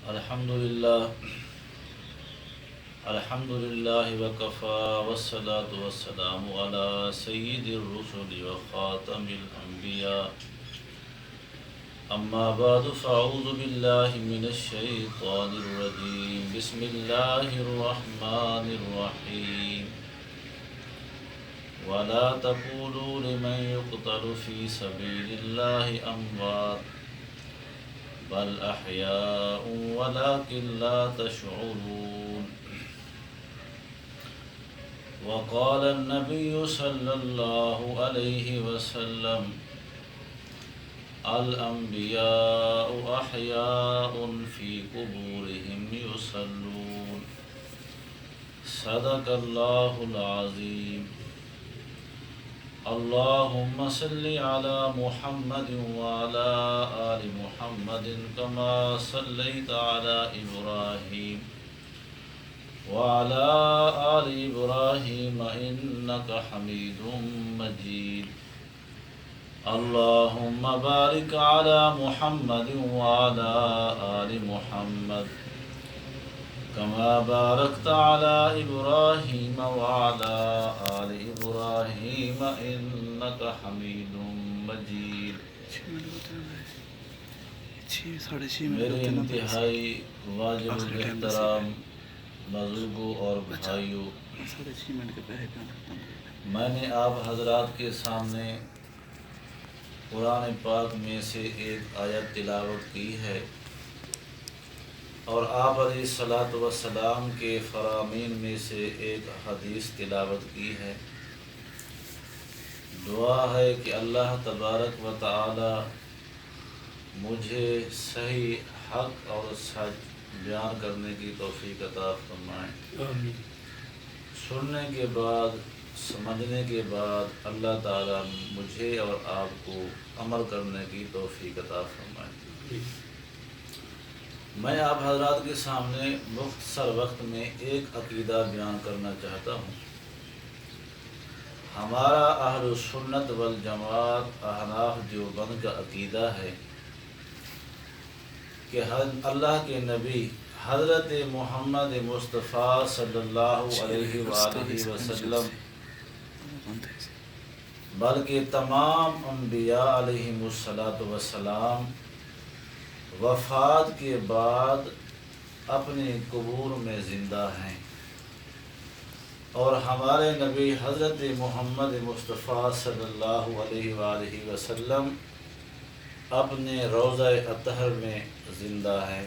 الحمد لله وكفى والصلاة والسلام على سيد الرسل وخاتم الأنبياء أما بعد فأعوذ بالله من الشيطان الرجيم بسم الله الرحمن الرحيم ولا تقولوا لمن يقتل في سبيل الله أموات بل أحياء ولكن لا تشعرون وقال النبي صلى الله عليه وسلم الأنبياء أحياء في قبورهم يصلون صدق الله العظيم اللهم صل على محمد وعلى آل محمد كما صليت على إبراهيم وعلى آل إبراهيم إنك حميد مجيد اللهم بارك على محمد وعلى آل محمد كما باركت على إبراهيم وعلى آل إبراهيم إنك حميد مجيد میرے انتہائی واجب الاحترام بزرگوں اور بھائیوں، میں نے آپ حضرات کے سامنے قرآن پاک میں سے ایک آیت تلاوت کی ہے اور آپ علیہ الصلاۃ والسلام کے فرامین میں سے ایک حدیث تلاوت کی ہے۔ دعا ہے کہ اللہ تبارک و تعالی مجھے صحیح حق اور سچ بیان کرنے کی توفیق عطا فرمائیں۔ سننے کے بعد، سمجھنے کے بعد اللہ تعالی مجھے اور آپ کو عمل کرنے کی توفیق عطا فرمائیں۔ میں آپ حضرات کے سامنے مختصر وقت میں ایک عقیدہ بیان کرنا چاہتا ہوں۔ ہمارا اہل سنت والجماعت احناف دیوبند کا عقیدہ ہے کہ اللہ کے نبی حضرت محمد مصطفیٰ صلی اللہ علیہ وآلہ وسلم بلکہ تمام انبیاء علیہم الصلاۃ والسلام وفات کے بعد اپنے قبور میں زندہ ہیں، اور ہمارے نبی حضرت محمد مصطفیٰ صلی اللہ علیہ وآلہ وسلم اپنے روضہ اطہر میں زندہ ہیں۔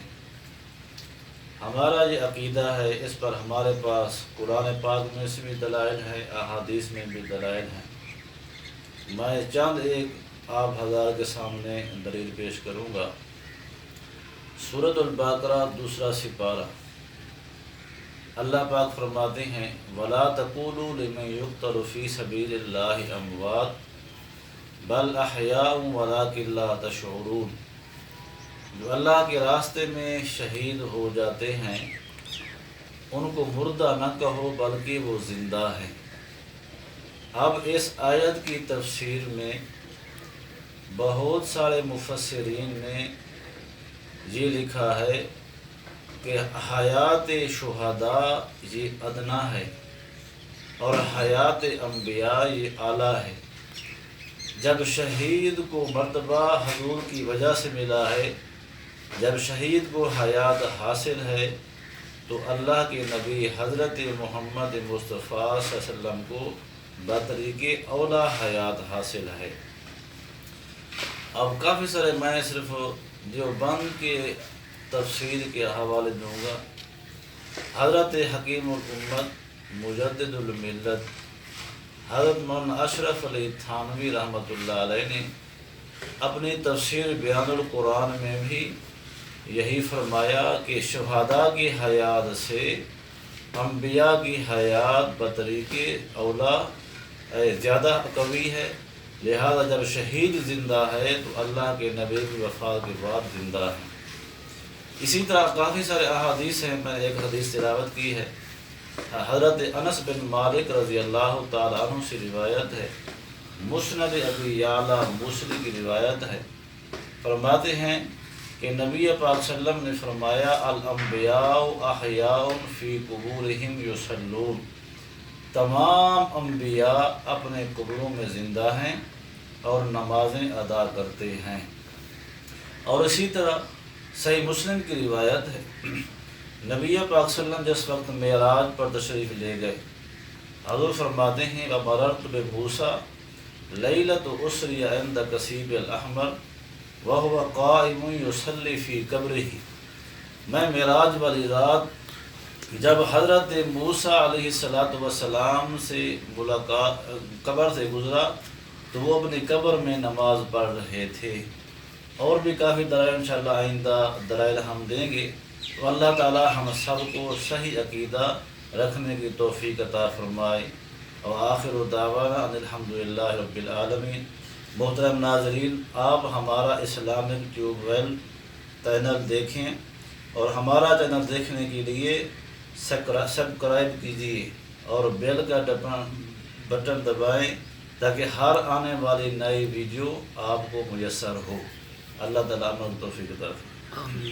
ہمارا یہ عقیدہ ہے، اس پر ہمارے پاس قرآن پاک میں سے بھی دلائل ہیں، احادیث میں بھی دلائل ہیں۔ میں چند ایک آپ حضرات کے سامنے دلیل پیش کروں گا۔ سورۃ البقرہ دوسرا سپارہ، اللہ پاک فرماتے ہیں وَلَا تَقُولُوا لِمَن يُقْتَلُ فِي سَبِيلِ اللَّهِ أَمْوَاتٌ بَلْ أَحْيَاءٌ وَلَكِنْ لَا تَشْعُرُونَ۔ جو اللہ کے راستے میں شہید ہو جاتے ہیں ان کو مردہ نہ کہو بلکہ وہ زندہ ہیں۔ اب اس آیت کی تفسیر میں بہت سارے مفسرین نے یہ لکھا ہے کہ حیات شہداء یہ ادنا ہے اور حیات انبیاء یہ اعلیٰ ہے۔ جب شہید کو مرتبہ حضور کی وجہ سے ملا ہے، جب شہید کو حیات حاصل ہے، تو اللہ کے نبی حضرت محمد مصطفیٰ صلی اللہ علیہ وسلم کو بطریق اولا حیات حاصل ہے۔ اب کافی سارے میں صرف دیوبند کے تفسیر کے حوالے دوں گا۔ حضرت حکیم الامت مجدد الملت حضرت مولانا اشرف علی تھانوی رحمۃ اللہ علیہ نے اپنی تفسیر بیان القرآن میں بھی یہی فرمایا کہ شہداء کی حیات سے انبیاء کی حیات بطریق اولا زیادہ قوی ہے، لہذا جب شہید زندہ ہے تو اللہ کے نبی کی وفات کے بعد زندہ ہے۔ اسی طرح کافی سارے احادیث ہیں، میں نے ایک حدیث تلاوت کی ہے، حضرت انس بن مالک رضی اللہ تعالیٰ عنہ سے روایت ہے، مسند ابی یعلا موصلی کی روایت ہے، فرماتے ہیں کہ نبی پاک صلی اللہ علیہ وسلم نے فرمایا الانبیاء احیاء فی قبورہم یصلون، تمام انبیاء اپنے قبروں میں زندہ ہیں اور نمازیں ادا کرتے ہیں۔ اور اسی طرح صحیح مسلم کی روایت ہے، نبی پاک صلی اللہ علیہ وسلم جس وقت معراج پر تشریف لے گئے، حضور فرماتے ہیں وَمَرَرْتُ بِمُوسَىٰ لَيْلَةُ أُسْرِيَ عِنْدَ كَثِيبِ الْأَحْمَرِ وَهُوَ قَائِمٌ يُصَلِّي فِي قَبْرِهِ، میں معراج والی رات جب حضرت موسیٰ علیہ السلام سے ملاقات قبر سے گزرا تو وہ اپنی قبر میں نماز پڑھ رہے تھے۔ اور بھی کافی دلائل انشاءاللہ آئندہ دلائل ہم دیں گے، تو اللہ تعالی ہم سب کو صحیح عقیدہ رکھنے کی توفیق عطا فرمائے۔ اور آخر دعوانا ان الحمدللہ رب العالمین۔ محترم ناظرین، آپ ہمارا اسلامک ٹیوب ویل چینل دیکھیں اور ہمارا چینل دیکھنے کے لیے سبسکرائب کیجیے اور بیل کا بٹن دبائیں تاکہ ہر آنے والی نئی ویڈیو آپ کو میسر ہو۔ اللہ تعالیٰ ہمیں توفیق عطا فرمائے۔